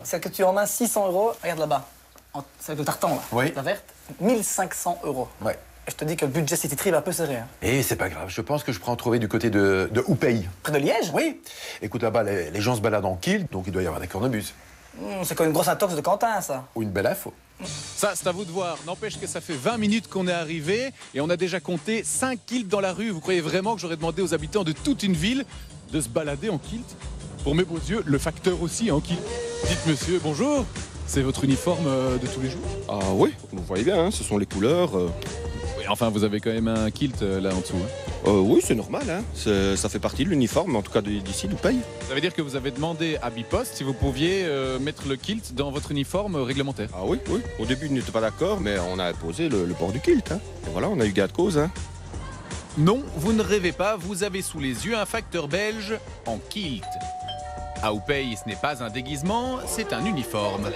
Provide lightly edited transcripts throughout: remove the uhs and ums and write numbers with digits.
Celle que tu en as 600 €, regarde là-bas. Celle de tartan, là. Oui. La verte, 1500 €. Ouais. Et je te dis que le budget City Trip va un peu serré. Hein. Et c'est pas grave, je pense que je pourrais en trouver du côté de Houpey. Près de Liège? Oui. Écoute, là-bas, les gens se baladent en kilt, donc il doit y avoir des cornemuses. C'est comme une grosse intox de Quentin, ça. Ou une belle info. Ça, c'est à vous de voir. N'empêche que ça fait 20 minutes qu'on est arrivé et on a déjà compté 5 kilts dans la rue. Vous croyez vraiment que j'aurais demandé aux habitants de toute une ville de se balader en kilt? Pour mes beaux yeux, le facteur aussi en kilt. Dites monsieur, bonjour. C'est votre uniforme de tous les jours? Ah oui, vous voyez bien, hein, ce sont les couleurs. Oui, enfin, vous avez quand même un kilt là en dessous. Hein. Oui, c'est normal, hein. Ça fait partie de l'uniforme, en tout cas d'ici, d'Houpey. Ça veut dire que vous avez demandé à Bipost si vous pouviez mettre le kilt dans votre uniforme réglementaire? Ah oui, oui. Au début, ils n'étaient pas d'accord, mais on a imposé le port du kilt. Hein. Et voilà, on a eu gain de cause. Hein. Non, vous ne rêvez pas, vous avez sous les yeux un facteur belge en kilt. À Houpey, ce n'est pas un déguisement, c'est un uniforme.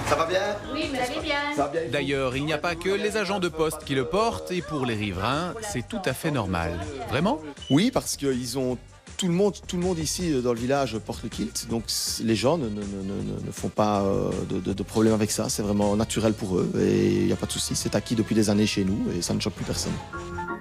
Ça va bien? Oui, mais allez bien. Ça va bien. D'ailleurs, il n'y a pas que les agents de poste qui le portent, et pour les riverains, c'est tout à fait normal. Vraiment? Oui, parce qu'ils ont tout le monde ici dans le village porte le kilt, donc les gens ne font pas de problème avec ça. C'est vraiment naturel pour eux et il n'y a pas de souci. C'est acquis depuis des années chez nous et ça ne choque plus personne.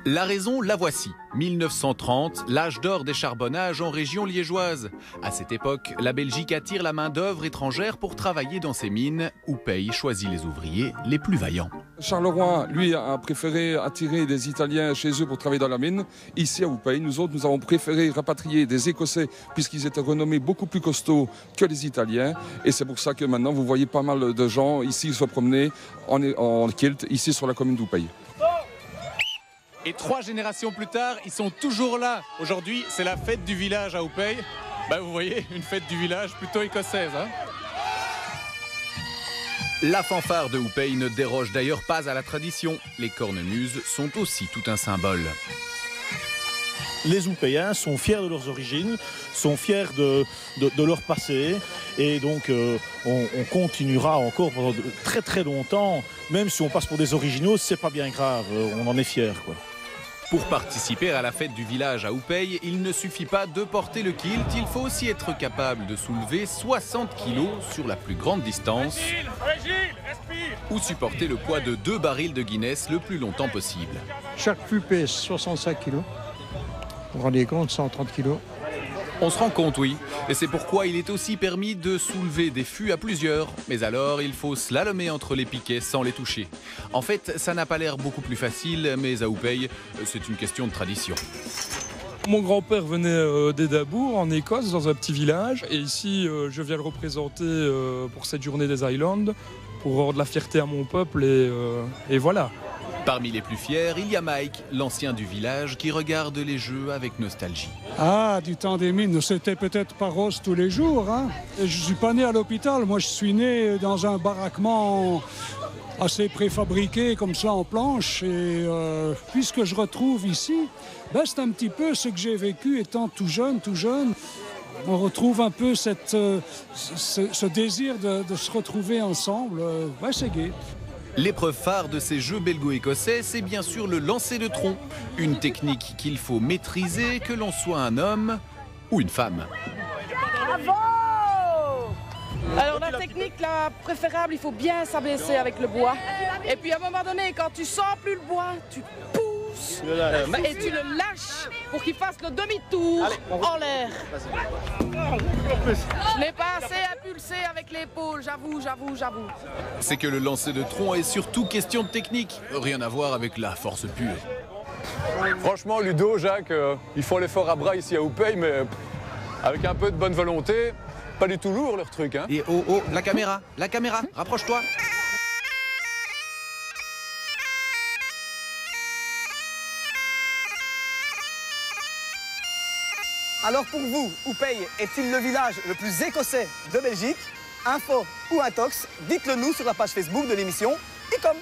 La raison, la voici. 1930, l'âge d'or des charbonnages en région liégeoise. À cette époque, la Belgique attire la main-d'œuvre étrangère pour travailler dans ses mines. Houpey choisit les ouvriers les plus vaillants. Charleroi, lui, a préféré attirer des Italiens chez eux pour travailler dans la mine. Ici à Houpey, nous autres, nous avons préféré rapatrier des Écossais puisqu'ils étaient renommés beaucoup plus costauds que les Italiens. Et c'est pour ça que maintenant, vous voyez pas mal de gens ici se promener en kilt, ici sur la commune d'Houpey. Et 3 générations plus tard, ils sont toujours là. Aujourd'hui, c'est la fête du village à Houpey. Vous voyez, une fête du village plutôt écossaise. Hein. La fanfare de Houpey ne déroge d'ailleurs pas à la tradition. Les cornemuses sont aussi tout un symbole. Les Houpéens sont fiers de leurs origines, sont fiers de leur passé et donc on continuera encore pendant très très longtemps, même si on passe pour des originaux, c'est pas bien grave, on en est fiers, quoi. Pour participer à la fête du village à Houpey, il ne suffit pas de porter le kilt, il faut aussi être capable de soulever 60 kilos sur la plus grande distance ou supporter le poids de 2 barils de Guinness le plus longtemps possible. Chaque fût pèse 65 kilos. Vous vous rendez compte, 130 kilos. On se rend compte, oui. Et c'est pourquoi il est aussi permis de soulever des fûts à plusieurs. Mais alors, il faut slalomer entre les piquets sans les toucher. En fait, ça n'a pas l'air beaucoup plus facile, mais à Houpey, c'est une question de tradition. Mon grand-père venait d'Édabour, en Écosse, dans un petit village. Et ici, je viens le représenter pour cette journée des Highlands, pour rendre la fierté à mon peuple. Et voilà. Parmi les plus fiers, il y a Mike, l'ancien du village, qui regarde les jeux avec nostalgie. Ah, du temps des mines, c'était peut-être pas rose tous les jours. Hein. Et je suis pas né à l'hôpital, moi je suis né dans un baraquement assez préfabriqué, comme ça en planche. Et puisque je retrouve ici, c'est un petit peu ce que j'ai vécu étant tout jeune. On retrouve un peu ce désir de se retrouver ensemble. C'est gai. L'épreuve phare de ces jeux belgo-écossais, c'est bien sûr le lancer de tronc. Une technique qu'il faut maîtriser, que l'on soit un homme ou une femme. Alors la technique la préférable, il faut bien s'abaisser avec le bois. Et puis à un moment donné, quand tu sens plus le bois, tu pousses et tu le lâches pour qu'il fasse le demi-tour en l'air. Je n'ai pas assez impulsé avec l'épaule, j'avoue. C'est que le lancer de tronc est surtout question de technique, rien à voir avec la force pure. Franchement, Ludo, Jacques, ils font l'effort à bras ici à Houpey, mais avec un peu de bonne volonté, pas du tout lourd leur truc. Hein. Et la caméra, rapproche-toi. Alors pour vous, Houpey est-il le village le plus écossais de Belgique? Info ou intox, dites-le nous sur la page Facebook de l'émission. Et comme